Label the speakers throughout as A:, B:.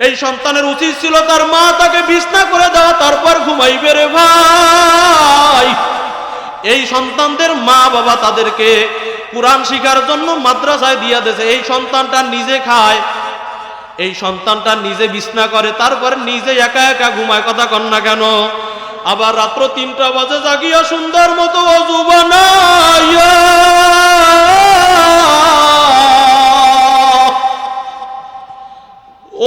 A: এই সন্তানের উচিত ছিল তার মা তাকে বিছনা করে দেওয়া, তারপর ঘুমাইবে রে ভাই। এই সন্তানদের মা বাবা তাদেরকে কোরআন শিখার জন্য মাদ্রাসায় দিয়া দিয়েছে। এই সন্তানটা নিজে খায়, এই সন্তানটা নিজে বিছনা করে, তারপর নিজে একা একা ঘুমায়। কথা কন না কেন? আবার রাত্র 3টা বাজে জাগিয়া সুন্দর মতো ওযু বানাইয়া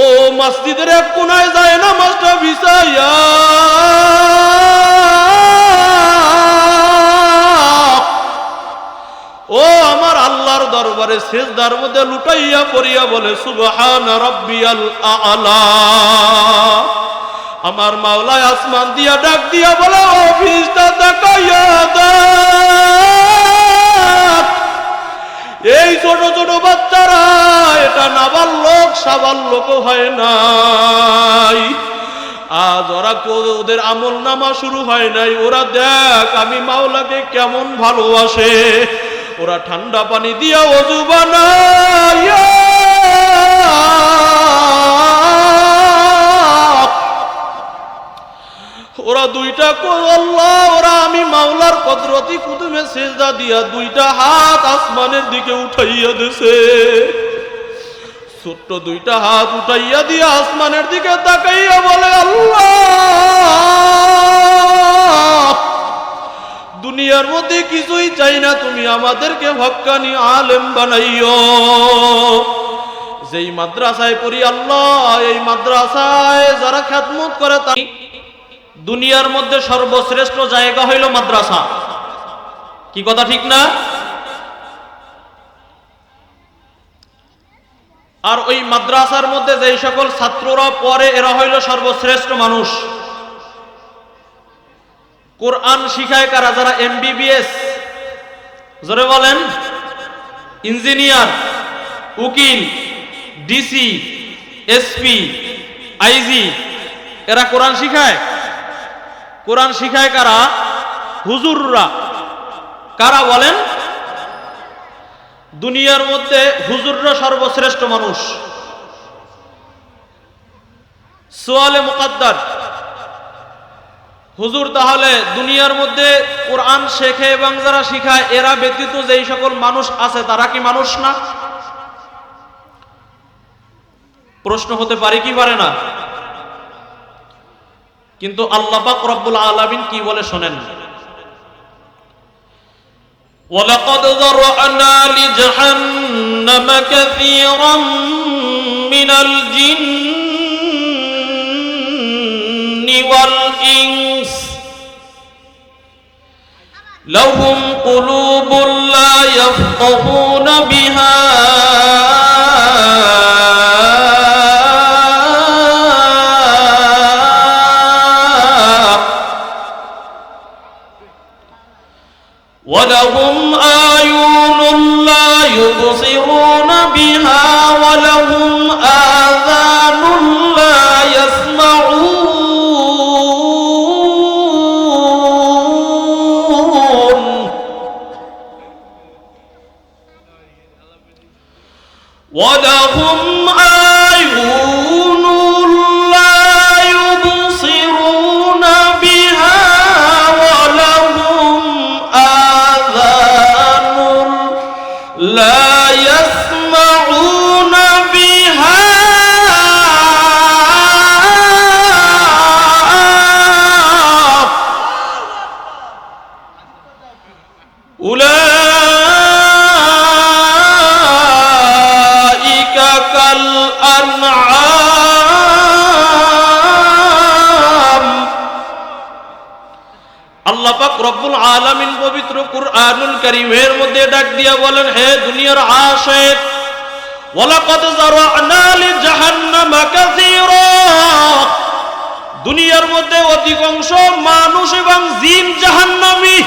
A: ও মসজিদের এক কোনায় যায় না মাস্টা বিছাইয়া ও আমার আল্লাহর দরবারে সিজদার মধ্যে লুটাইয়া পড়িয়া বলে সুবহান রাব্বিয়াল আ'লা। আমার মাওলা আসমান দিয়া ডাক দিয়া বলে ও ফিরিস্তা তাকাইয়া দেখ, এই ছোট ছোট বাচ্চারা, এটা নাবালক সাবালক হয় নাই, আজ ওরা ওদের আমল নামা শুরু হয় নাই। ওরা দেখ আমি মাওলাকে কেমন ভালোবাসে। ওরা ঠান্ডা পানি দিয়া ওযু বানাইয়া ওরা দুইটা আল্লাহ, ওরা আমি মাওলার কুদরতি কুদুমে সিজদা দিয়া দুইটা হাত আসমানের দিকে উঠাইয়া দিছে। ছোট্ট দুইটা হাত উঠাইয়া দিয়া আসমানের দিকে তাকাইয়া বলে আল্লাহ, দুনিয়ার মধ্যে কিছুই চাই না, তুমি আমাদেরকে হক্কানি আলেম বানাইও। যেই মাদ্রাসায় পড়ি আল্লাহ, এই মাদ্রাসায় যারা খেদমত করে তা দুনিয়ার মধ্যে সর্বশ্রেষ্ঠ জায়গা হইল মাদ্রাসা। কি কথা ঠিক না? আর ওই মাদ্রাসার মধ্যে যেই সকল ছাত্ররা পড়ে এরা হইল সর্বশ্রেষ্ঠ মানুষ। কোরআন শিখায় কারা? যারা MBBS, জোরে বলেন, ইঞ্জিনিয়ার, উকিল, ডিসি, এসপি, আইজি, এরা কোরআন শিখায়। কোরআন শিখায় কারা? হুজুররা। কারা বলেন? দুনিয়ার মধ্যে হুজুররা সর্বশ্রেষ্ঠ মানুষ। সোয়ালে মুকাদ্দার, হুজুর তাহলে দুনিয়ার মধ্যে কোরআন শেখে এবং যারা শিখায় এরা ব্যতীত যেই সকল মানুষ আছে তারা কি মানুষ না? প্রশ্ন হতে পারে কি পারে না? কিন্তু আল্লাহ পাক রব্বুল আলামিন কি বলে শোনেন, ওয়ালাকাদ যারআনা লিজাহান্নামা কাসীরাম মিনাল জিন্নি ওয়াল ইনস লাহুম কুলুবুন লা ইয়াফকাহুনা বিহা وَلَهُمْ أَعْيُنٌ لَا يُبْصِرُونَ بِهَا وَلَهُمْ آذَانٌ لَا يَسْمَعُونَ وَلَهُمْ أَعْيُنٌ لَا يُبْصِرُونَ بِهَا لا يسمعون بها أولئك كالأنعام। আল্লাহ পাক রব্বুল আলামিন পবিত্র কুরআনুল কারীমের মধ্যে ডাক দিয়া বলেন, হে দুনিয়ার আশিক, ওয়ালাকাদ যারআনা লিজাহান্নামা কাসীরা, দুনিয়ার মধ্যে অধিকাংশ মানুষ এবং জিন জাহান্নামী।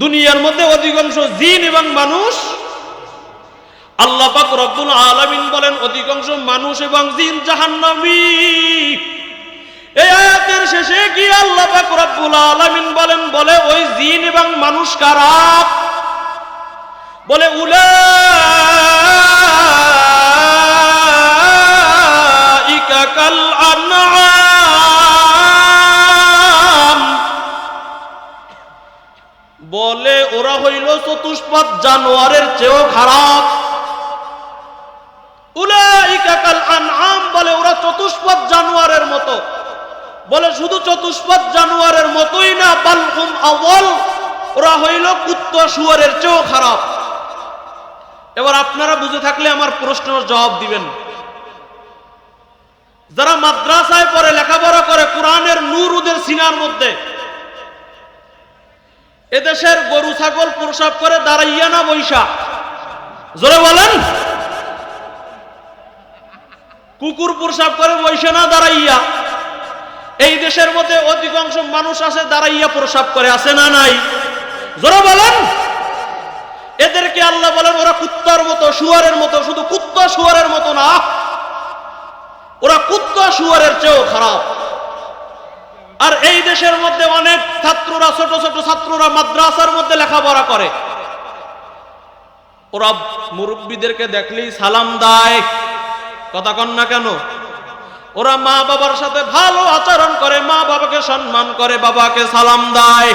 A: দুনিয়ার মধ্যে অধিকাংশ জিন এবং মানুষ, আল্লাহ পাক রব্বুল আলামিন বলেন অধিকাংশ মানুষ এবং জিন জাহান্নামী। এই আয়াতের শেষে কি আল্লাহ পাক রব্বুল আলামিন বলে ওই জিন এবং মানুষ কারা? বলে চতুষ্পদ জানোয়ারের চেয়েও খারাপ। উলাইকা কাল আনআম, বলে ওরা চতুষ্পদ জানোয়ারের মতো। বলে শুধু চতুষ্পদ জানোয়ারের মতোই না, বাল হুম আওয়াল, ওরা হইল কুত্তা শুয়োরের চেয়েও খারাপ। এবার আপনারা বুঝে থাকলে আমার প্রশ্নের জবাব দিবেন। যারা মাদ্রাসায় পড়ে, লেখাপড়া করে, কোরআনের নূর ওদের সিনার মধ্যে, এদেশের গরু ছাগল প্রসাব করে দাঁড়াইয়া না বৈশা? জোরে বলেন। কুকুর প্রসাব করে বৈশা না দাঁড়াইয়া? এই দেশের মধ্যে অধিকাংশ মানুষ আছে দাঁড়াইয়া প্রসাব করে, আছে না নাই? জোরে বলেন। এদেরকে আল্লাহ বলেন ওরা কুত্তার মতো, শুয়োরের মতো। শুধু কুত্তা শুয়োরের মতো না, ওরা কুত্তা শুয়োরের চেয়েও খারাপ। আর এই দেশের মধ্যে অনেক ছাত্ররা, ছোট ছোট ছাত্ররা মাদ্রাসার মধ্যে লেখাপড়া করে, ওরা মুরব্বীদেরকে দেখলেই সালাম দেয়। কথা কন না কেন? ওরা মা বাবার সাথে ভালো আচরণ করে, মা বাবাকে সম্মান করে, বাবাকে সালাম দেয়।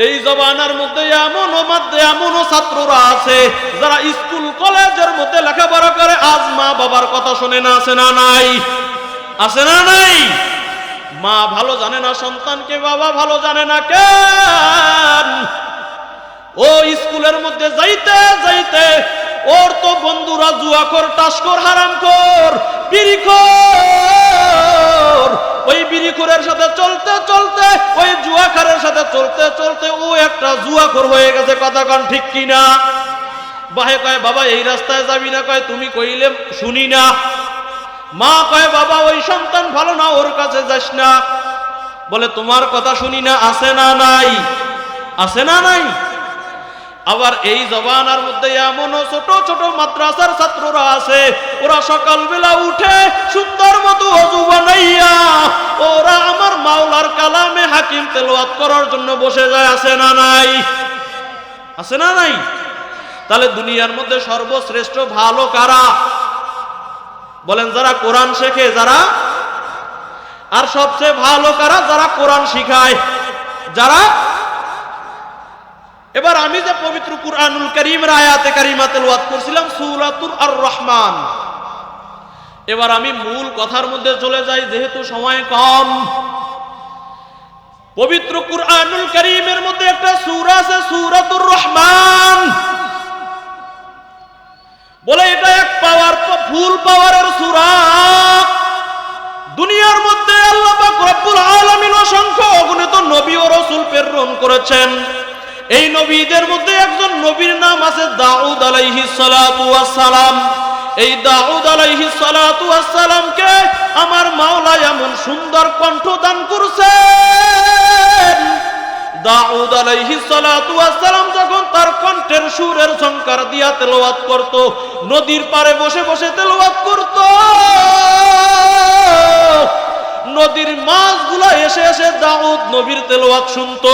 A: এই জমানার মধ্যে এমনও ছাত্ররা আছে যারা স্কুল কলেজের মধ্যে লেখাপড়া করে, আজ মা বাবার কথা শুনে না, আছে না নাই? আছে না নাই? মা ভালো জানে না সন্তানকে, বাবা ভালো জানে না। কেন? ও স্কুলের মধ্যে যাইতে যাইতে ওর তো বন্ধুরা জুয়াখোর, টাসখোর, হারামখোর, বিড়িখোর। ওই বিড়িখোরের সাথে চলতে চলতে, ওই জুয়াখারের সাথে চলতে চলতে ও একটা জুয়াখোর হয়ে গেছে। কথা কন ঠিক কিনা? ভাই কয় বাবা এই রাস্তায় যাবি না, কয় তুমি কইলে শুনি না। মা কয় বাবা ওই সন্তান ভালো না, ওর কাছে যাস না। বলে তোমার কথা শুনি না। আছে না নাই? আছে না নাই? আবার এই জবানার মধ্যে এমনও ছোট ছোট মাদ্রাসার ছাত্ররা আছে, ওরা সকালবেলা উঠে সুন্দর মতো ওযু বানাইয়া ওরা আমার মাওলার কালামে হাকিম তেলাওয়াত করার জন্য বসে যায়। আছে না নাই? আছে না নাই? তাহলে দুনিয়ার মধ্যে সর্বশ্রেষ্ঠ ভালো কারা? বলেন যারা কোরআন শেখে, যারা। আর সবচেয়ে ভালো কারা? যারা কোরআন শিখায়, যারা। এবার আমি যে পবিত্র কুরআনুল কারীমের আয়াতে কারিমা তেলাওয়াত করছিলাম সূরাতুল আর রহমান, এবার আমি মূল কথার মধ্যে চলে যাই যেহেতু সময় কম। পবিত্র কুরআনুল কারীমের মধ্যে একটা সূরা আছে সূরাতুর রহমান। বলে এটা এক ফুল পাওয়ারের সূরা। দুনিয়ার মধ্যে আল্লাহ পাক রব্বুল আলামিন অসংখ্য অগণিত নবী ও রাসূল প্রেরণ করেছেন। এই নবীদের মধ্যে একজন নবীর নাম আছে দাউদ আলাইহিস সালাতু ওয়াস সালাম। এই দাউদ আলাইহিস সালাতু ওয়াস সালামকে আমার মাওলা এমন সুন্দর কণ্ঠ দান করেছেন। দাউদ আলাইহিস সালাতু ওয়াস সালাম যখন তার কণ্ঠের সুরের ঝংকার দিয়া তেলাওয়াত করত, নদীর পাড়ে বসে বসে তেলাওয়াত করত, নদীর মাছগুলো এসে এসে দাউদ নবীর তেলাওয়াত শুনতো।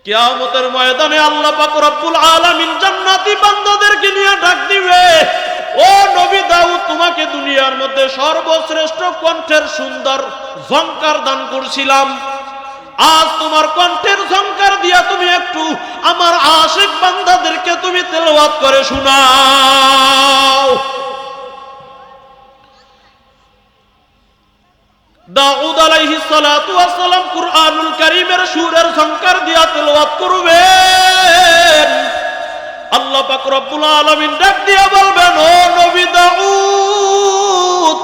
A: কিয়ামতের ময়দানে আল্লাহ পাক রব্বুল আলামিন জান্নাতি বান্দাদেরকে নিয়ে ডাক দিবে, ও নবী দাউদ, তোমাকে দুনিয়ার মধ্যে সর্বশ্রেষ্ঠ কণ্ঠের সুন্দর ঝংকার দান করছিলাম। আজ তোমার কণ্ঠের ঝংকার দিয়া তুমি একটু আমার আশিক বান্দাদেরকে তুমি তেলাওয়াত করে শোনাও। দাউদ আলাইহিস সালাতু ওয়াস সালাম কুরআনুল কারীমের সুরের ঝংকার দিয়া তেলাওয়াত করবেন। আল্লাহ পাক রব্বুল আলামিন ডাক দিয়া বলবেন, ও নবী দাউদ,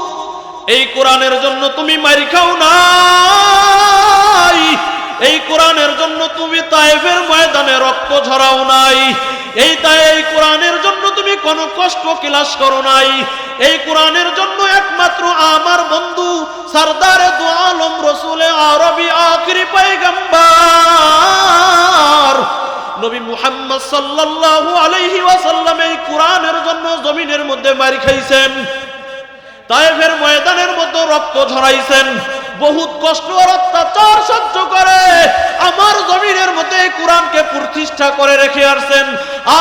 A: এই কোরআনের জন্য তুমি মার খাও নাই, এই কোরআনের জন্য তুমি তায়েফের ময়দানে রক্ত ঝরাও নাই, এই কোরআনের জন্য তুমি কোনো কষ্ট ক্লাস করো নাই, এই কোরআনের জন্য একমাত্র আমার বন্ধু সরদারে দু আলম রাসূলে আরবি আখিরি পয়গম্বর নবী মুহাম্মদ সাল্লাল্লাহু আলাইহি ওয়াসাল্লাম এই কোরআনের জন্য জমিনের মধ্যে মার খাইছেন, তায়েফের ময়দানের মধ্যে রক্ত ঝরাইছেন, বহুত কষ্ট আর অত্যাচার সহ্য করে আমার জমিনের মধ্যে এই কোরআনকে প্রতিষ্ঠা করে রেখে আসছেন।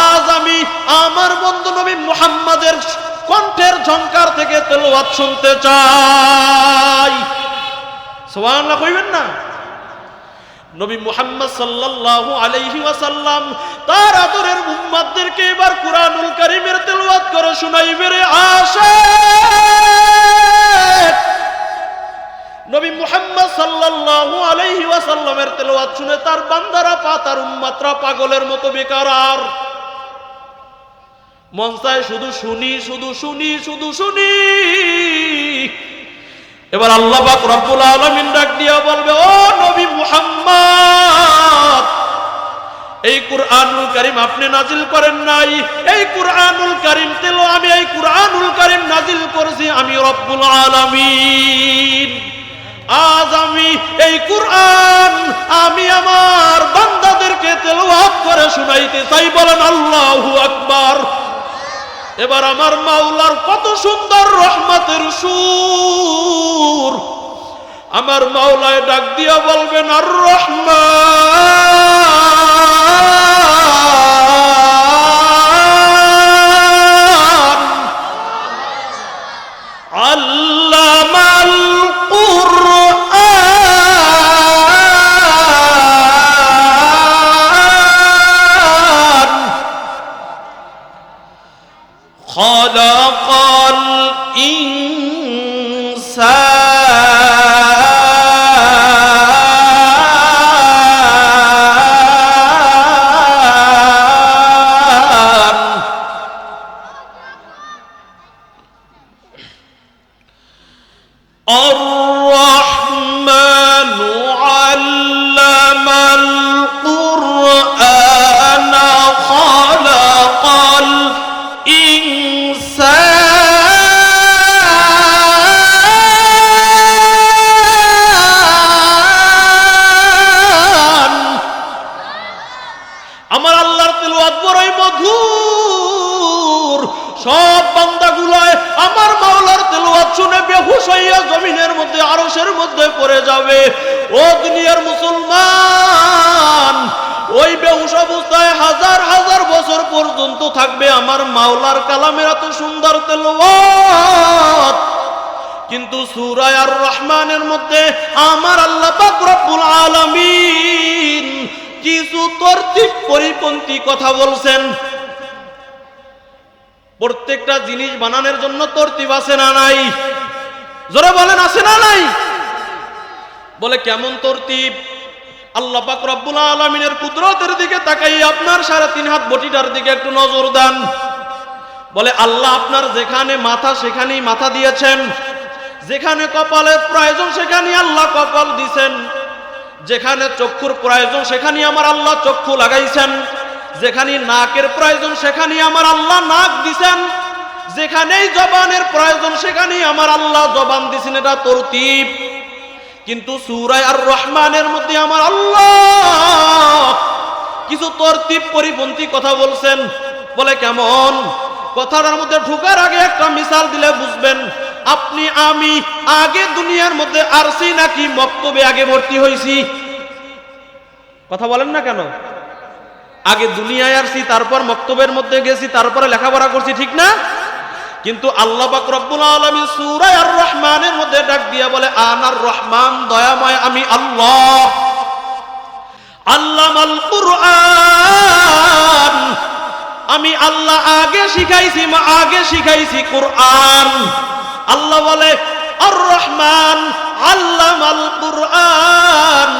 A: আজ আমি আমার বন্ধু নবী মুহাম্মাদের কণ্ঠের ঝংকার থেকে তেলাওয়াত শুনতে চাই। সুবহানাল্লাহ কইবেন না? নবী মুহাম্মদ সাল্লাল্লাহু আলাইহি ওয়াসাল্লাম তার আদরের উম্মতদেরকে এবার কুরআনুল কারীমের তেলাওয়াত করে শোনাইবে রে আশিক। নবী মুহাম্মদ সাল্লাল্লাহু আলাইহি ওয়াসাল্লামের তেলাওয়াত শুনে তার বান্দারা তার উম্মতরা পাগলের মতো বেকারার, মন চায় শুধু শুনি শুধু শুনি শুধু শুনি। এবার আল্লাহ পাক রব্বুল আলামিন ডাক দিয়া বলবে, ও নবী মুহাম্মদ, এই কুরআনুল কারীম আপনি নাজিল করেন নাই, এই কুরআনুল কারীম আমি এই কুরআনুল কারীম নাজিল করেছি আমি রব্বুল আলামিন। আজ আমি এই কুরআন আমি আমার বান্দাদেরকে তেলাওয়াত করে শোনাইতে চাই, বলেন আল্লাহু আকবার। এবার আমার মাওলার কত সুন্দর রহমতের সুর, আমার মাওলায় ডাক দিয়া বলবেন আর রহমান আল্লামাল কুরআন খালাকাল ইনসান। আর রহমানু আল্লামাল কুরআন খালাকাল ইনসান। আমার আল্লাহর তেলাওয়াত বড়ই মধুর, সব বান্দাগুলোয় আমার মাওলার তেলাওয়াত শুনে বেহুশ হইয়া জমিনের মধ্যে আরশের মধ্যে পড়ে যাবে। ও দুনিয়ার মুসলমান, ওই বেহুশ অবস্থায় হাজার হাজার বছর পর্যন্ত থাকবে আমার মাওলার কালামের এত সুন্দর তেলাওয়াত। কিন্তু সূরা আর রহমানের মধ্যে আমার আল্লাহ পাক রব্বুল আলামিন কিছু তরতিব পরিপন্থী কথা বলছেন। প্রত্যেকটা জিনিস বানানোর জন্য তরতিব আছে না নাই? জোরে বলেন আছে না নাই? বলে কেমন তরতিব? আল্লাহ পাক রব্বুল আলামিনের কুদরতের দিকে তাকাই আপনার 3.5 হাত বটিটার দিকে একটু নজর দেন। বলে আল্লাহ আপনার যেখানে মাথা সেখানেই মাথা দিয়েছেন, যেখানে কপালের প্রয়োজন সেখানে আল্লাহ কপাল দিয়েছেন, যেখানে চক্ষুর প্রয়োজন সেখানে আমার আল্লাহ চক্ষু লাগাইছেন, যেখানে নাকের প্রয়োজন সেখানে আমার আল্লাহ নাক দিছেন, যেখানেই জবানের প্রয়োজন সেখানে আমার আল্লাহ জবান দিছেন। এটা তরতিব। কিন্তু সূরা আর রহমানের মধ্যে আমার আল্লাহ কিছু তরতিব পরিপন্থী কথা বলছেন। বলে কেমন? কথাটার মধ্যে ঢোকার আগে একটা মিসাল দিলে বুঝবেন। আপনি আমি আগে দুনিয়ার মধ্যে আরছি নাকি মক্তবে আগে ভর্তি হয়েছি? কথা বলেন না কেন? আগে দুনিয়ায় আসছি, তারপর মক্তবের মধ্যে গেছি, তারপরে লেখাপড়া করছি, ঠিক না? কিন্তু আল্লাহ পাক রব্বুল আলামিন সূরা আর রহমানের মধ্যে ডাক দিয়া বলে আনার রহমান, দয়াময় আমি আল্লাহ। আল্লামাল কুরআন, আমি আল্লাহ আগে শিখাইছি কুরআন। আল্লাহ বলে আর রহমান আল্লামাল কুরআন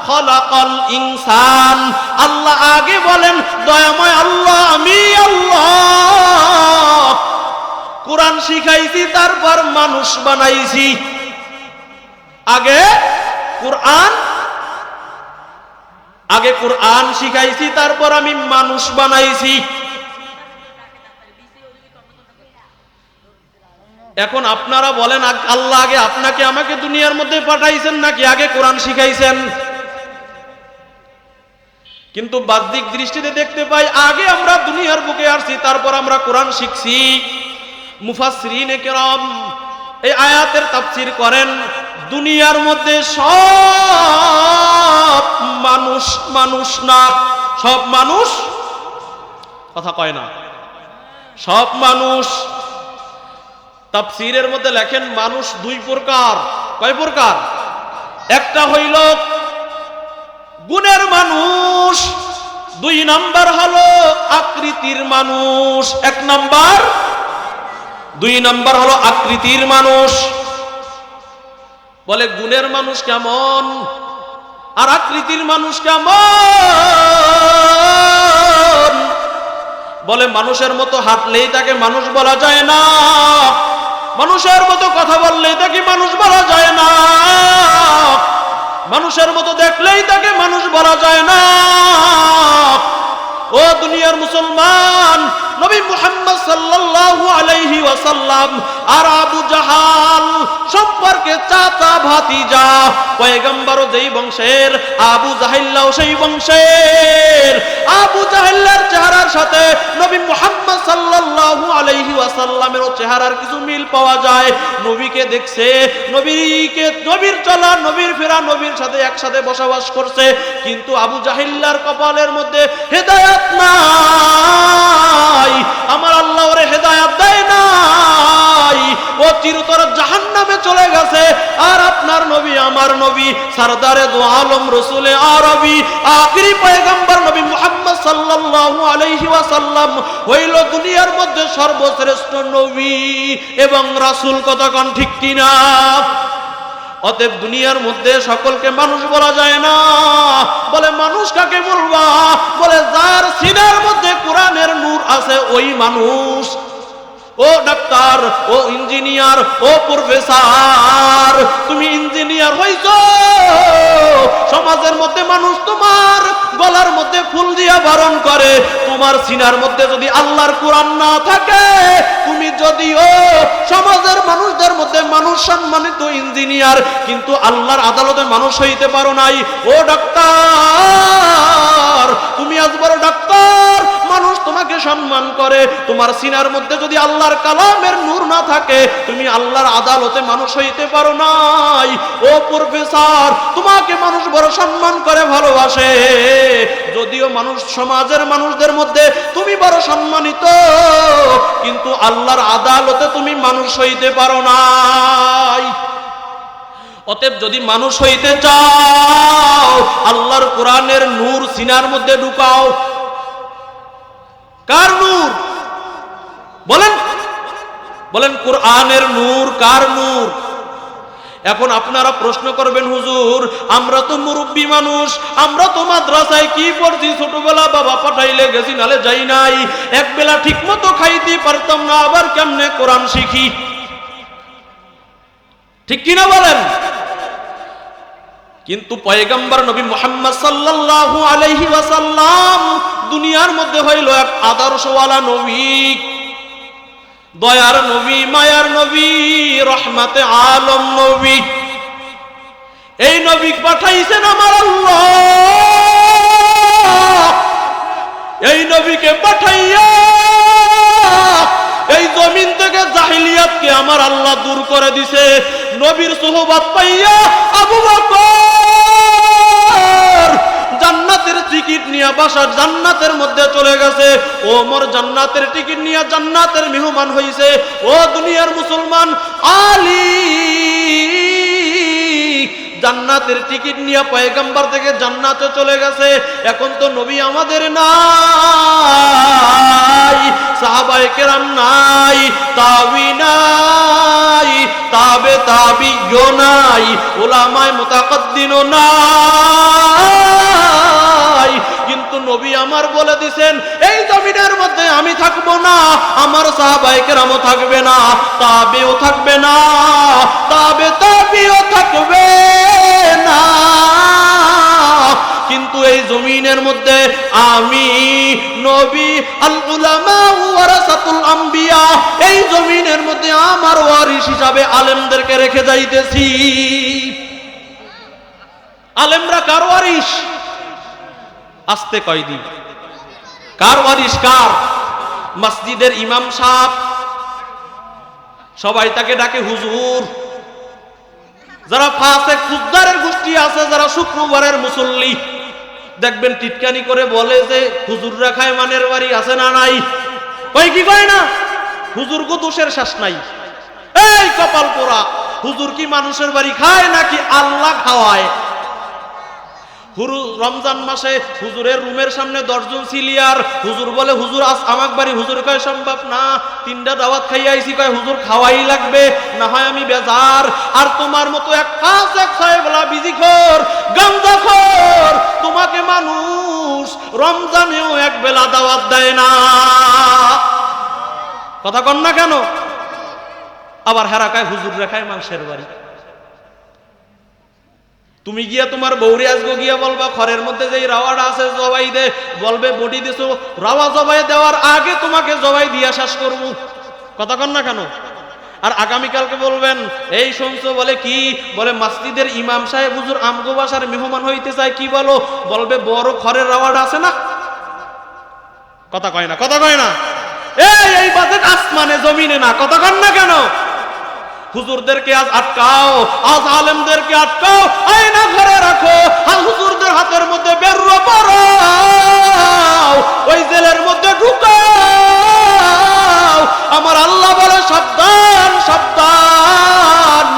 A: খালাকাল ইনসান। আল্লাহ আগে বলেন দয়াময় আল্লাহ আমি আল্লাহ কুরআন শিখাইছি, তারপর মানুষ বানাইছি। আগে কুরআন শিখাইছি, তারপর আমি মানুষ বানাইছি। এখন আপনারা বলেন আল্লাহ আগে আপনাকে আমাকে দুনিয়ার মধ্যে পাঠাইছেন নাকি আগে কোরআন শিখাইছেন? কিন্তু বাহ্যিক দৃষ্টিতে দেখতে পাই আগে আমরা দুনিয়ার বুকে আসছি, তারপর আমরা কোরআন শিখছি। মুফাসসিরিনে কেরাম এই আয়াতের তাফসীর করেন, দুনিয়ার মধ্যে সব মানুষ না, সব মানুষ কথা কয় না, সব মানুষ। তাফসীরের মধ্যে লেখেন মানুষ দুই প্রকার। কয় প্রকার? একটা হইল গুণের মানুষ, 2 নাম্বার হলো আকৃতির মানুষ। 1 নাম্বার, 2 নাম্বার হলো আকৃতির মানুষ। বলে গুণের মানুষ কেমন আর আকৃতির মানুষ কেমন? বলে মানুষের মতো হাঁটলেই তাকে মানুষ বলা যায় না, মানুষের মতো কথা বললেই তাকে মানুষ বলা যায় না, মানুষের মতো দেখলেই তাকে মানুষ বলা যায় না। ও দুনিয়ার মুসলমান, নবী মুহাম্মদ সাল্লাল্লাহু আলাইহি ওয়াসাল্লাম আর আবু জাহাল সম্পর্কে চাচা ভাতিজা। পয়গম্বরও যেই বংশের, আবু জাহিল্লাও সেই বংশের। আবু জাহিল্লার চেহারার সাথে নবী মুহাম্মদ সাল্লাল্লাহু আলাইহি ওয়াসাল্লামের চেহারার কিছু মিল পাওয়া যায়। নবীকে দেখছে, নবীর চলা, নবীর ফেরা, নবীর সাথে একসাথে বসবাস করছে, কিন্তু আবু জাহিল্লার কপালের মধ্যে হেদায়েত নাই। আমার আল্লাহ ওরে হেদায়েত দেয় নাই, ও চিরতর জাহান্নামে চলে গেছে। আর আপনার নবী, আমার নবী, সরদারে দো আলম, রসুলে আরবি, আখিরি পয়গম্বর নবী মুহাম্মদ সাল্লাল্লাহু আলাইহি ওয়াসাল্লাম হইল দুনিয়ার মধ্যে সর্বশ্রেষ্ঠ নবী এবং রাসূল। কতক্ষণ ঠিক কিনা? অতএব দুনিয়ার মধ্যে সকলকে মানুষ বলা যায় না। বলে মানুষ কাকে বলবা? বলে যার সিনার মধ্যে কোরআনের নূর আছে ওই মানুষ। ও ডাক্তার, ও ইঞ্জিনিয়ার, ও প্রফেসর, তুমি ইঞ্জিনিয়ার হইছো, সমাজের মধ্যে মানুষ তোমার গলার মধ্যে ফুল দিয়া বারণ করে, তোমার সিনার মধ্যে যদি আল্লাহর কোরআন না থাকে, তুমি যদিও সমাজের মানুষদের মধ্যে মানুষ সম্মানিত ইঞ্জিনিয়ার, কিন্তু আল্লাহর আদালতে মানুষ হইতে পারো নাই। ও ডাক্তার, তুমি আজ বড় ডাক্তার, মানুষ তোমাকে সম্মান করে, তোমার সিনার মধ্যে যদি আল্লাহর কালামের নূর না থাকে, তুমি আল্লাহর আদালতে মানুষ হইতে পারো নাই। ও প্রফেসর, তোমাকে মানুষ বড় সম্মান করে, ভালোবাসে, যদিও মানুষ সমাজের মানুষদের মধ্যে তুমি বড় সম্মানিত, কিন্তু আল্লাহর আদালতে তুমি মানুষ হইতে পারো নাই। অতএব যদি মানুষ হইতে চাও, আল্লাহর কোরআনের নূর সিনার মধ্যে ঢুকাও। কার নূর? বলেন, বলেন কোরআনের নূর কার নূর? এখন আপনারা প্রশ্ন করবেন, হুজুর আমরা তো মুরব্বী মানুষ, আমরা তো মাদ্রাসায় কি পড়ছি, ছোটবেলা বাবা পাঠাইলে গেছি, নালে যাই নাই, এক বেলা ঠিক মতো খাইতে পারতাম না, আবার কেমনে কোরআন শিখি? ঠিক কিনা বলেন? কিন্তু পয়গম্বর নবী মুহাম্মদ সাল্লাল্লাহু আলাইহি ওয়াসাল্লাম দুনিয়ার মধ্যে হইল এক আদর্শওয়ালা নবী, দয়ার নবী, মায়ার নবী, রহমতে আলম নবী। এই নবী পাঠাইছেন আমার আল্লাহ। এই নবীকে পাঠাইয়া এই জমিন থেকে জাহিলিয়াতকে আমার আল্লাহ দূর করে দিছে। নবীর সুহবত পাইয়া আবু বকর জান্নাতের টিকিট নিয়ে বাসার জান্নাতের মধ্যে চলে গেছে, ওমর জান্নাতের টিকিট নিয়ে জান্নাতের মেহমান হইছে। ও দুনিয়ার মুসলমান, আলী জান্নাতের টিকিট নিয়ে পয়গম্বর থেকে জান্নাতে চলে গেছে। এখন তো নবী আমাদের নাই, সাহাবায়ে কেরাম নাই, তাবি নাই, তাবে তাবিও নাই, উলামায়ে মুতাকাদ্দিমও নাই, কিন্তু নবী আমার বলে দিবেন এই জমিনের মধ্যে আমি থাকবো না, আমার সাহাবায়ে কেরামও থাকবে না, তাবেও থাকবে না, তাবে তাবিও থাকবে না, কিন্তু এই জমিনের মধ্যে আমি নবী, আল উলামা ওয়ারাসাতুল আম্বিয়া, এই জমিনের মধ্যে আমার ওয়ারিস হিসাবে আলেমদেরকে রেখে যাইতেছি। আলেমরা কার ওয়ারিস? আস্তে কয়দিন, কার ওয়ারিস? কার? মসজিদের ইমাম সাহেব, সবাই তাকে ডাকে হুজুর। যারা ফাসেক ফুজ্জারের গোষ্ঠী আছে, যারা শুক্রবারের মুসল্লি, দেখবেন টিটকানি করে বলে যে হুজুররা খায় মানের বাড়ি, আছে না নাই? কই কি কয় না? হুজুর গো দোষের শেষ নাই। এই কপাল পোড়া, হুজুর কি মানুষের বাড়ি খায় নাকি আল্লাহ খাওয়ায়? রমজান মাসে হুজুরের রুমের সামনে 10 জন সিলিয়ার। হুজুর বলে হুজুর আজ আমাক বাড়ি। হুজুর কয় সম্ভব না, 3টা দাওয়াত খাইয়া আইছি। কয় হুজুর খাওয়াই লাগবে, না হয় আমি বেজার। আর তোমার মতো এক কাজ এক সাহেবলা বিজিখোর গাঞ্জাখোর তোমাকে মানুষ রমজানেও এক বেলা দাওয়াত দেয় না। কথা কন না কেন? আবার হেরা কায় হুজুর রেখায় মাংসের বাড়ি। তুমি গিয়া তোমার বৌরি আজগো গিয়া বলবা ঘরের মধ্যে যেই রাওয়াটা আছে জবাই দে, বলবে বডি দিছো, রাওয়া জবাই দেওয়ার আগে তোমাকে জবাই দিয়া শেষ করবো। কথা কন না কেন? আর আগামীকালকে বলবেন এই শুনছো, বলে কি? বলে মসজিদের ইমাম সাহেব হুজুর আমগো বাসার মেহমান হইতে চায়। কি বলো? বলবে বড় ঘরের রাওয়াটা আছে না। কথা কয় না, কথা কয় না। এই বাজেট আসমানে জমিনে না। কথা কন না কেন? হুজুরদেরকে আজ আটকাও, আজ আলেমদেরকে আটকাও, আয়না ঘরে রাখো, আর হুজুরদের হাতের মধ্যে বের পড়াও, ওই জেলের মধ্যে ঢুকাও। আমার আল্লাহ বলে সাবধান সাবধান।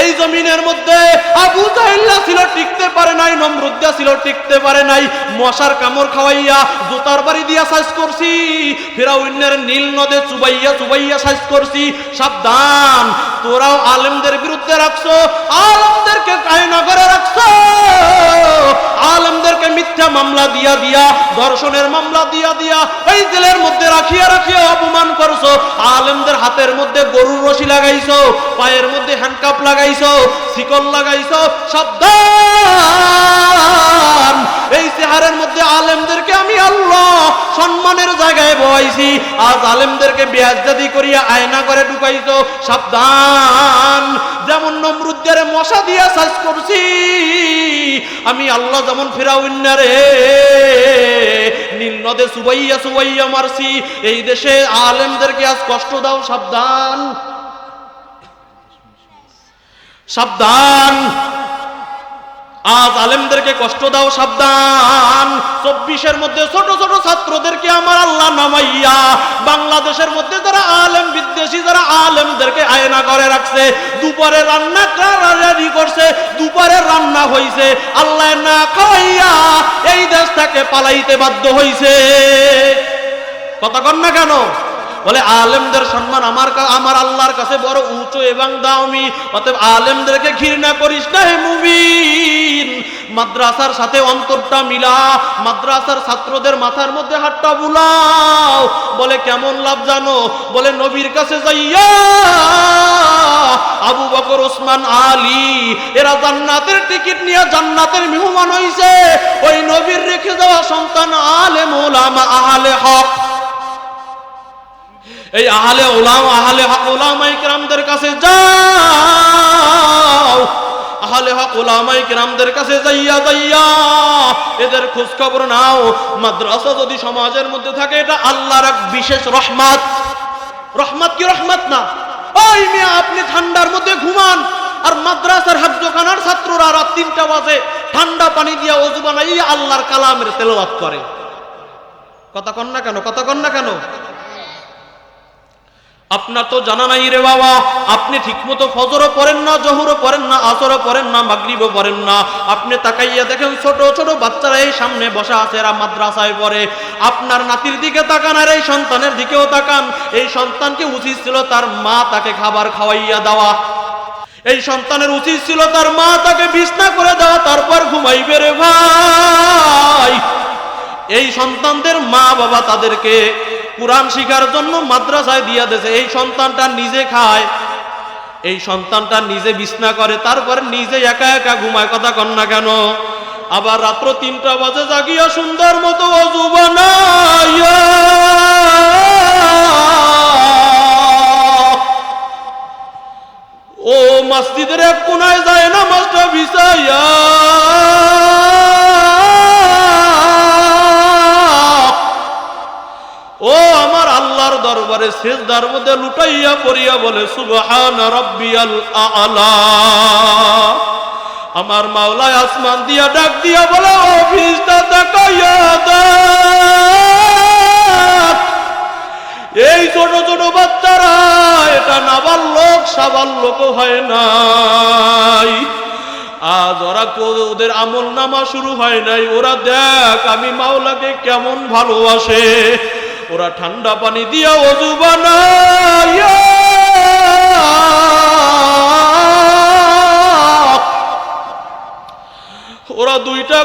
A: এই জমিনের মধ্যে আবু জাহেল ছিল টিকতে পারে নাই, নমরুদ ছিল টিকতে পারে নাই। মশার কামড় খাওয়াইয়া জুতার বাড়ি দিয়া সাইজ করছি, ফিরাউনের নীল নদে চুবাইয়া চুবাইয়া সাইজ করছি। সাবধান, তোরাও আলেমদের বিরুদ্ধে রাখছো, আলেমদেরকে কায়না করে রাখছো, আলেমদেরকে মিথ্যা মামলা দিয়া দিয়া, ধর্ষণের মামলা দিয়া দিয়া ওই জেলের মধ্যে রাখিয়া রাখিয়া অপমান করছো। আলেমদের হাতের মধ্যে গরুর রশি লাগাইছো, পায়ের মধ্যে হ্যান্ডকাপ লাগাইছো, শিকল লাগাইছো। সাবধান, এই চেহারের মধ্যে আলেমদেরকে আমি আল্লাহ সম্মানের জায়গায় বসাইছি, আজ আলেমদেরকে বেয়াজ্জাতি করিয়া আয়না করে ঢুকাইছো। সাবধান, যেমন নমরুদের মশা দিয়া সাজ করছি, আমি আল্লাহ যেমন ফিরাউন্নারে নীল নদে সুবাইয়া সুবাইয়া মারছি, এই দেশে আলেমদেরকে আজ কষ্ট দাও। সাবধান সাবধান, আজ আলেমদেরকে কষ্ট দাও। সাবধান, 24-এর মধ্যে ছোট ছোট ছাত্রদেরকে আমার আল্লাহ নামাইয়া বাংলাদেশের মধ্যে যারা আলেম বিদ্বেষী, যারা আলেমদেরকে আয়না করে রাখছে, দুপুরে রান্না রেডি করছে, দুপুরে রান্না হইছে, আল্লাহ না খাওয়াইয়া এই দেশ থেকে পালাইতে বাধ্য হইছে। কথা কন না কেন? বলে আলেমদের সম্মান আমার আল্লাহর কাছে বড় উঁচু এবং দামি, অতএব আলেমদেরকে ঘৃণা করিস না হে মুমিন। মাদ্রাসার সাথে অন্তরটা মিলা, মাদ্রাসার ছাত্রদের মাথার মধ্যে হাতটা বুলাও। বলে কেমন লাভ জানো? বলে নবীর কাছে যাইয়া আবু বকর, ওসমান, আলী এরা জান্নাতের টিকিট নিয়ে জান্নাতের মেহমান হইছে। ওই নবীর রেখে যাওয়া সন্তান আলেম ওলামা আহলে হক, এই আহলে উলামা আহলে হক উলামায়ে কিরামদের কাছে যাও, আহলে হক উলামায়ে কিরামদের কাছে যাইয়া যাইয়া এদের খোঁজ খবর নাও। মাদ্রাসা যদি সমাজের মধ্যে থাকে, এটা আল্লাহর এক বিশেষ রহমত। রহমত কি রহমত না? ওই মিয়া আপনি ঠান্ডার মধ্যে ঘুমান, আর মাদ্রাসার হাফজখানার ছাত্ররা রাত 3টা বাজে ঠান্ডা পানি দিয়া ওযু বানাইয়া আল্লাহর কালামের তেলাওয়াত করে। কথা কন না কেন? কথা কন না কেন? আপনার তো জানা নাই রে বাবা, আপনি ঠিকমতো ফজরও পড়েন না, জোহরও পড়েন না, আসরও পড়েন না, মাগরিবও পড়েন না। আপনি তাকাইয়া দেখেন ছোট ছোট বাচ্চারা এই সামনে বসা আছে, এরা মাদ্রাসায় পড়ে। আপনার নাতির দিকে তাকান আর এই সন্তানের দিকেও তাকান। এই সন্তানকে উচিত ছিল তার মা তাকে খাবার খাওয়াইয়া দেওয়া, এই সন্তানের উচিত ছিল তার মা তাকে বিছনা করে দেওয়া, তারপর ঘুমাইবে রে ভাই। এই সন্তানদের মা বাবা তাদেরকে কুরআন শিখার জন্য মাদ্রাসায় দিয়া দিয়েছে। এই সন্তানটা নিজে খায়, এই সন্তানটা নিজে বিছনা করে, তারপরে নিজে একা একা ঘুমায়। কথা কন না কেন? আবার রাত্র 3টা বাজে জাগিয়া সুন্দর মতো ওযু বানাইয়া ও মসজিদের এক কোনায় যায় না মাস্টার বিছাইয়া ও আমার আল্লাহর দরবারে সিজদার মধ্যে লুটাইয়া পড়িয়া বলে সুবহান রাব্বিয়াল আ'লা। আমার মাওলা আসমান দিয়া ডাক দিয়া বলে ও ফিরিস্তা তাকাইয়া দেখ, এই ছোট ছোট বাচ্চারা এটা নাবালক সাবালক হয় নাই, আজ ওরা ওদের আমল নামা শুরু হয় নাই, ওরা দেখ আমি মাওলাকে কেমন ভালোবাসে। ওরা ঠান্ডা পানি দিয়া ওযু বানায়, ওরা দুইটা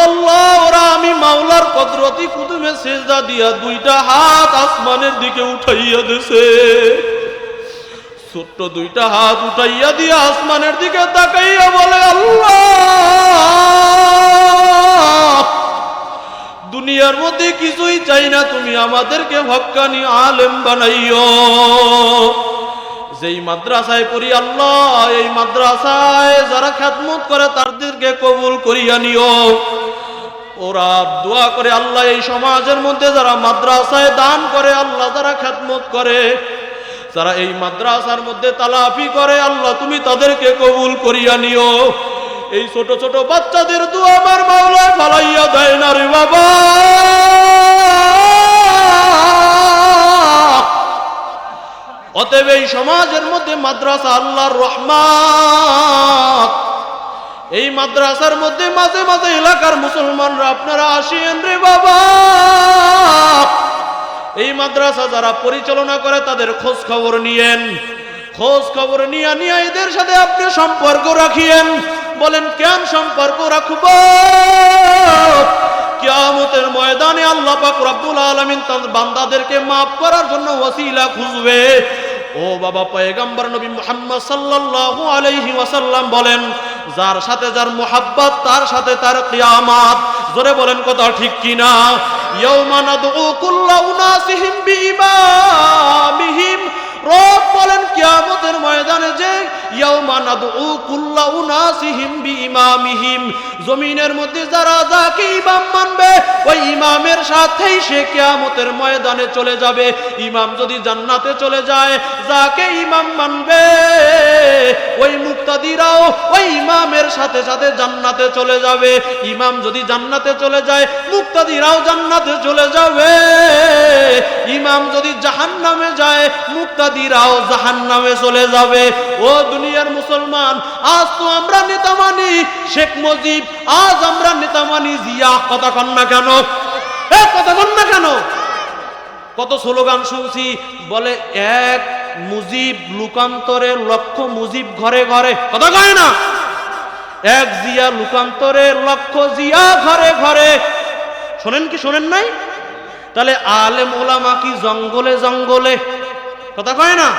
A: আল্লাহ, ওরা আমি মাওলার কুদরতি কুদুমে সিজদা দিয়া দুইটা হাত আসমানের দিকে উঠাইয়া দিছে। ছোট্ট দুইটা হাত উঠাইয়া দিয়া আসমানের দিকে তাকাইয়া বলে, আল্লাহ দুনিয়ার মধ্যে কিছুই চাই না, তুমি আমাদেরকে হক্কানি আলেম বানাইও। যেই মাদ্রাসায় পড়ি আল্লাহ, এই মাদ্রাসায় যারা খেদমত করে তাদেরকে কবুল করিয়া নিও। ওরা দোয়া করে আল্লাহ এই সমাজের মধ্যে যারা মাদ্রাসায় দান করে আল্লাহ, যারা খেদমত করে, যারা এই মাদ্রাসার মধ্যে তালাফি করে আল্লাহ তুমি তাদেরকে কবুল করিয়া নিও। এই ছোট ছোট বাচ্চাদের দোয়া আমার মাওলা ফালাইয়া দেয় না রে বাবা। অতএব এই সমাজের মধ্যে মাদ্রাসা আল্লাহর রহমত। এই মাদ্রাসার মধ্যে মাঝে মাঝে এলাকার মুসলমানরা আপনারা আসেন রে বাবা। এই মাদ্রাসা যারা পরিচালনা করে তাদের খোঁজ খবর নিয়েন, খোঁজ খবর নিয়ে এদের সাথে আপনি সম্পর্ক রাখিয়েন। বলেন কেন সম্পর্ক রাখবো? কিয়ামতের ময়দানে আল্লাহ পাক রব্বুল আলামিন তার বান্দাদেরকে maaf করার জন্য ওসিলা খুঁজবে। ও বাবা, পয়গম্বর নবী মুহাম্মদ সাল্লাল্লাহু আলাইহি ওয়াসাল্লাম বলেন, যার সাথে যার মুহাব্বত তার সাথে তার কিয়ামত। জোরে বলেন কথা ঠিক কিনা? ইয়াউমা নাদউ কুল্লা উনাসিহিম বিইমামিহিম। রব বলেন কিয়ামতের ময়দানে যে ইয়াউমা নাদউ কুল্লা উনাসিহিম বিইমামিহিম, জমিনের মধ্যে যারা যাকে ইমাম মানবে ওই ইমামের সাথেই সে কিয়ামতের ময়দানে চলে যাবে। ইমাম যদি জান্নাতে চলে যায়, যাকে ইমাম মানবে ওই মুক্তাদিরাও ওই ইমামের সাথে সাথে জান্নাতে চলে যাবে। ইমাম যদি জান্নাতে চলে যায়, মুক্তাদিরাও জান্নাতে চলে যাবে। ইমাম যদি জাহান্নামে যায়, মুক্তাদিরাও জাহান্নামে চলে যাবে। ও দুনিয়ার মুসলমান, আজ তো আমরা নেতা মানি শেখ মুজিব, আজ আমরা নেতা মানি জিয়া। কথা কন না কেন? কথা কন না কেন? কত স্লোগান শুনছি, বলে এক মুজিব লুকান্তরে লক্ষ মুজিব ঘরে ঘরে। কথা কয় না? এক জিয়া লুকান্তরে লক্ষ জিয়া ঘরে ঘরে। শোনেন কি শোনেন নাই? তাহলে আলেম ওলামা কি জঙ্গলে জঙ্গলে? কথা কয় না?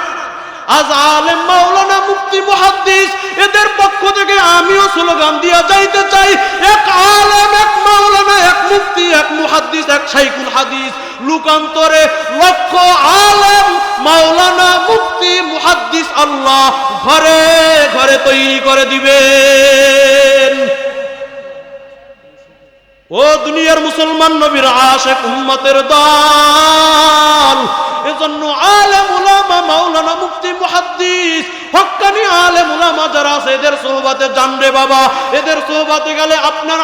A: আজ আলেম মাওলানা মুফতি মুহাদ্দিস এদের পক্ষ থেকে আমিও স্লোগান দিয়া যাইতে চাই, এক আলেম, এক মাওলানা, এক মুফতি, এক মুহাদ্দিস, এক শাইখুল হাদিস, লুকান্তরে লক্ষ আলেম মাওলানা মুফতি মুহাদ্দিস আল্লাহ ঘরে ঘরে তৈরি করে দিবেন। ও দুনিয়ার মুসলমান, নবীর আশিক উম্মতের দল। এজন্য আলেম উলামা মাওলানা মুফতি মুহাদ্দিস হক্কানি আলেম উলামা যারা আছে এদের সোহবতে যান রে বাবা। এদের সোহবতে গেলে আপনার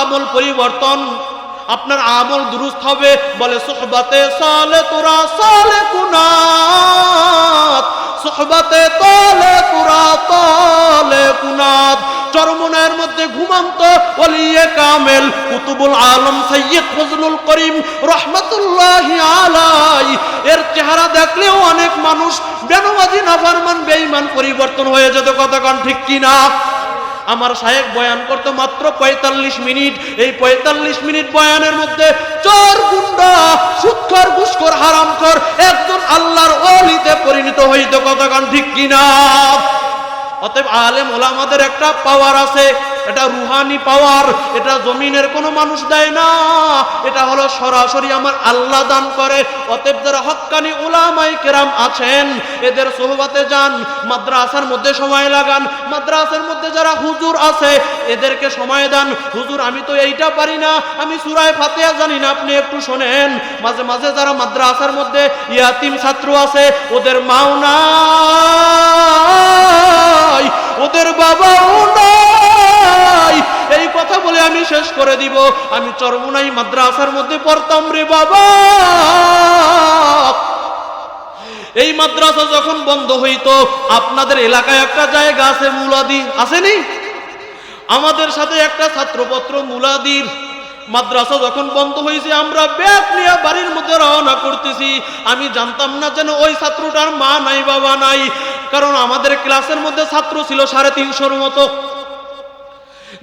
A: আমল পরিবর্তন, আপনার আমল দুরুস্ত হবে। বলে সোহবতে সালে তোরা সালে কুনাত, সোহবতে তলে তোরা তলে কুনাত। চরমনায়ের মধ্যে ঘুমান্ত ওলিয়ে কামেল কুতুবুল আলম সৈয়দ ফজলুল করিম রহমতুল্লাহি আলাইহি এর চেহারা দেখলেও অনেক মানুষ বেনমাজি, নাফরমান, বেঈমান পরিবর্তন হয়ে যেত। কথা কন ঠিক কিনা? আমার শায়েখ বয়ান করতে মাত্র 45 মিনিট। এই 45 মিনিট বয়ানের মধ্যে চোর, গুন্ডা, সুদখোর, ঘুষখোর, হারামখোর একজন আল্লাহর ওলিতে পরিণত হইত। কথা কন ঠিক কিনা? অতএব আলেম ওলামাদের একটা পাওয়ার আছে, এটা রুহানি পাওয়ার। এটা জমিনের কোনো মানুষ দেয় না, এটা হলো সরাসরি আমার আল্লাহ দান করে। অতএব যারা হক্কানি উলামায়ে কেরাম আছেন এদের সোহবতে যান, মাদ্রাসার মধ্যে সময় লাগান। মাদ্রাসার মধ্যে যারা হুজুর আছে এদেরকে সময় দেন। হুজুর আমি তো এইটা পারি না, আমি সূরা ফাতিহা জানি না, আপনি একটু শোনেন। মাঝে মাঝে যারা মাদ্রাসার মধ্যে ইয়াতিম ছাত্র আছে, ওদের মাও নাই, ওদের বাবাও নাই, এই কথা বলে আমি শেষ করে দিব। আমি চরমনাই মাদ্রাসার মধ্যে পড়তাম রে বাবা। এই মাদ্রাসা যখন বন্ধ হইতো, আপনাদের এলাকায় একটা জায়গা আছে মুলাদি, আসেনি? আমাদের সাথে একটা ছাত্রপত্র মুলাদির মাদ্রাসা যখন বন্ধ হয়েছে আমরা ব্যাগ নিয়ে বাড়ির মধ্যে রওনা করতেছি। আমি জানতাম না যেন ওই ছাত্রটার মা নাই বাবা নাই, কারণ আমাদের ক্লাসের মধ্যে ছাত্র ছিল 350-র মতো।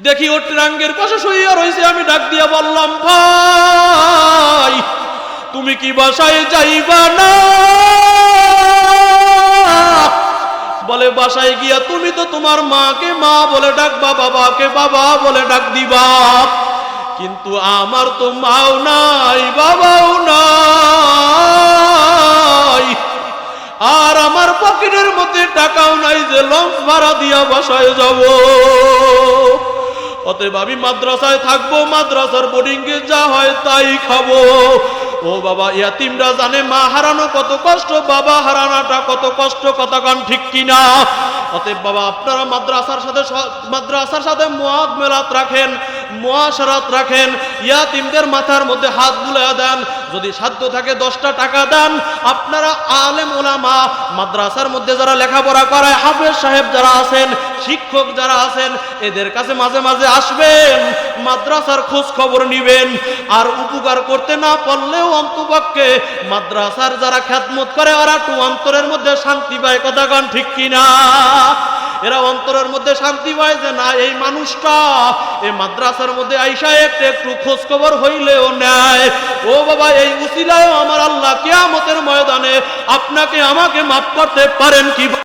A: দেখি ও ট্রাঙ্গের পাশে শুইয়া রয়েছে। আমি ডাক দিয়া বললাম, ভাই তুমি কি বাসায় যাইবা না? বলে বাসায় গিয়া তুমি তো তোমার মাকে মা বলে ডাকবা, বাবাকে বাবা বলে ডাক দিবা, কিন্তু আমার তো মাও নাই বাবাও নাই, আর আমার পকেটের মধ্যে টাকাও নাই যে লঞ্চ ভাড়া দিয়া বাসায় যাব। অতএব আমি মাদ্রাসায় থাকবো, মাদ্রাসার বোর্ডিংয়ে যা হয় তাই খাবো। ও বাবা, ইয়াতিমরা জানে মা হারানো কত কষ্ট, বাবা হারানোটা কত কষ্ট, কথা কান ঠিক কিনা? অতএব বাবা আপনারা মাদ্রাসার সাথে মুআমালাত রাখেন, মুআশারাত রাখেন, ইয়াতিমদের মাথার মধ্যে হাত বুলায়া দেন, যদি সাধ্য থাকে 10টা টাকা দেন। আপনারা আলেম ওলামা মাদ্রাসার মধ্যে যারা লেখাপড়া করায়, হাফেজ সাহেব যারা আছেন, শিক্ষক যারা আছেন, এদের কাছে মাঝে মাঝে আসবেন, মাদ্রাসার খোঁজ খবর নিবেন। আর উপকার করতে না পারলেও অন্তপক্ষে মাদ্রাসার যারা খেদমত করে ওরা একটু অন্তরের মধ্যে শান্তি পায়, কথা কান ঠিক কিনা? এরা অন্তরের মধ্যে শান্তি পায় যে না, এই মানুষটা এই মাদ্রাসার মধ্যে আইসা একটু খোঁজ খবর হইলেও নেয়। ও বাবা, এই উসিলায় আমার আল্লাহ কিয়ামতের ময়দানে আপনাকে আমাকে মাফ করতে পারেন কি?